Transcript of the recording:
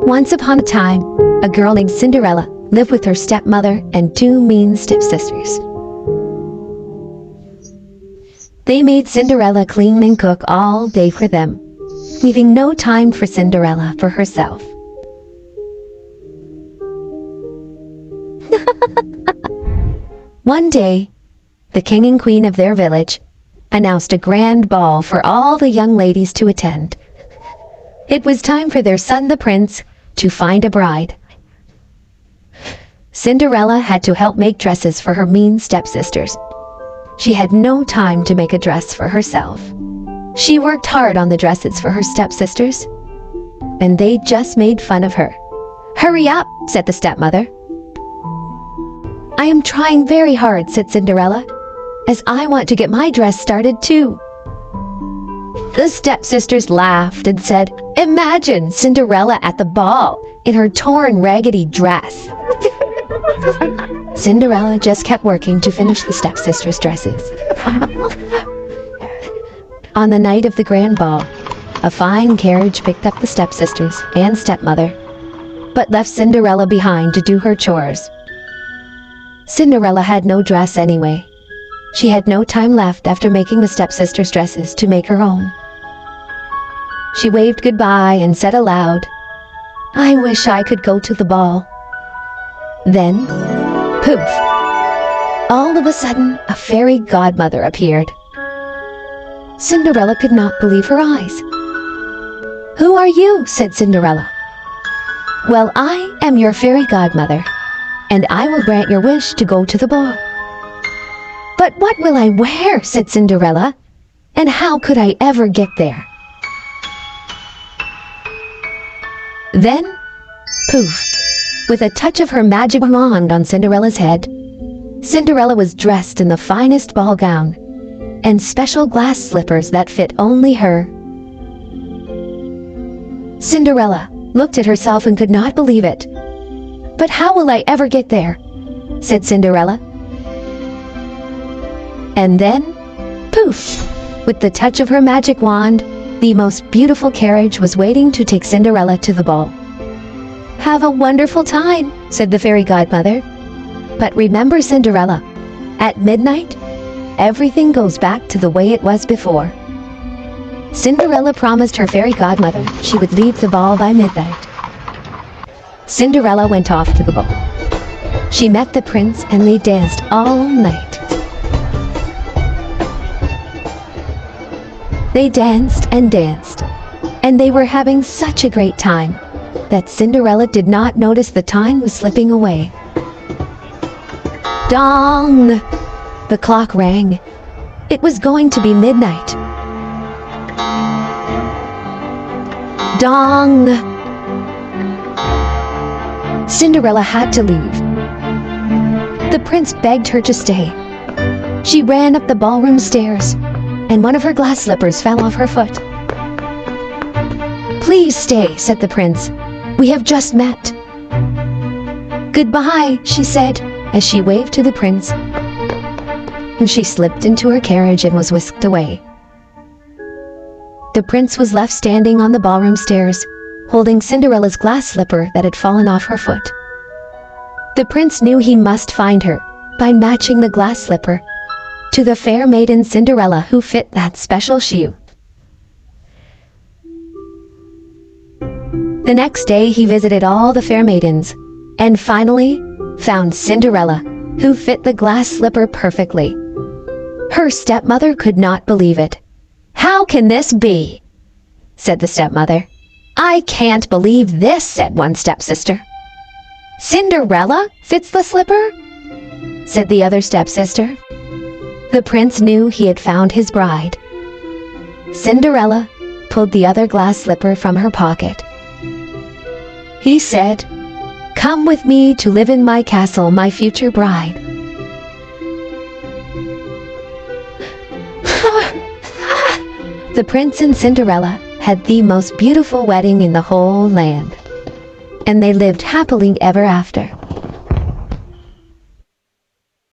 Once upon a time, a girl named Cinderella lived with her stepmother and two mean stepsisters. They made Cinderella clean and cook all day for them, leaving no time for Cinderella for herself. One day, the king and queen of their village announced a grand ball for all the young ladies to attend. It was time for their son, the prince, to find a bride. Cinderella had to help make dresses for her mean stepsisters. She had no time to make a dress for herself. She worked hard on the dresses for her stepsisters, and they just made fun of her. "Hurry up," said the stepmother. "I am trying very hard," said Cinderella, "as I want to get my dress started too." The stepsisters laughed and said, "Imagine Cinderella at the ball in her torn, raggedy dress." Cinderella just kept working to finish the stepsisters' dresses. On the night of the grand ball, a fine carriage picked up the stepsisters and stepmother, but left Cinderella behind to do her chores. Cinderella had no dress anyway. She had no time left after making the stepsisters' dresses to make her own. She waved goodbye and said aloud, "I wish I could go to the ball." Then, poof! All of a sudden, a fairy godmother appeared. Cinderella could not believe her eyes. "Who are you?" said Cinderella. "Well, I am your fairy godmother, and I will grant your wish to go to the ball." "But what will I wear?" said Cinderella, "and how could I ever get there?" Then, poof! With a touch of her magic wand on Cinderella's head, Cinderella was dressed in the finest ball gown and special glass slippers that fit only her. Cinderella looked at herself and could not believe it. "But how will I ever get there?" said Cinderella. And then, poof! With the touch of her magic wand, the most beautiful carriage was waiting to take Cinderella to the ball. "Have a wonderful time," said the fairy godmother. "But remember, Cinderella, at midnight, everything goes back to the way it was before." Cinderella promised her fairy godmother she would leave the ball by midnight. Cinderella went off to the ball. She met the prince and they danced all night. They danced, and they were having such a great time that Cinderella did not notice the time was slipping away. Dong! The clock rang. It was going to be midnight. Dong! Cinderella had to leave. The prince begged her to stay. She ran up the ballroom stairs, and one of her glass slippers fell off her foot. "Please stay," said the prince. "We have just met." "Goodbye," she said, as she waved to the prince. And she slipped into her carriage and was whisked away. The prince was left standing on the ballroom stairs, holding Cinderella's glass slipper that had fallen off her foot. The prince knew he must find her by matching the glass slipper to the fair maiden Cinderella who fit that special shoe. The next day he visited all the fair maidens, and finally found Cinderella, who fit the glass slipper perfectly. Her stepmother could not believe it. "How can this be?" said the stepmother. "I can't believe this," said one stepsister. "Cinderella fits the slipper?" said the other stepsister. The prince knew he had found his bride. Cinderella pulled the other glass slipper from her pocket. He said, "Come with me to live in my castle, my future bride." The prince and Cinderella had the most beautiful wedding in the whole land, and they lived happily ever after.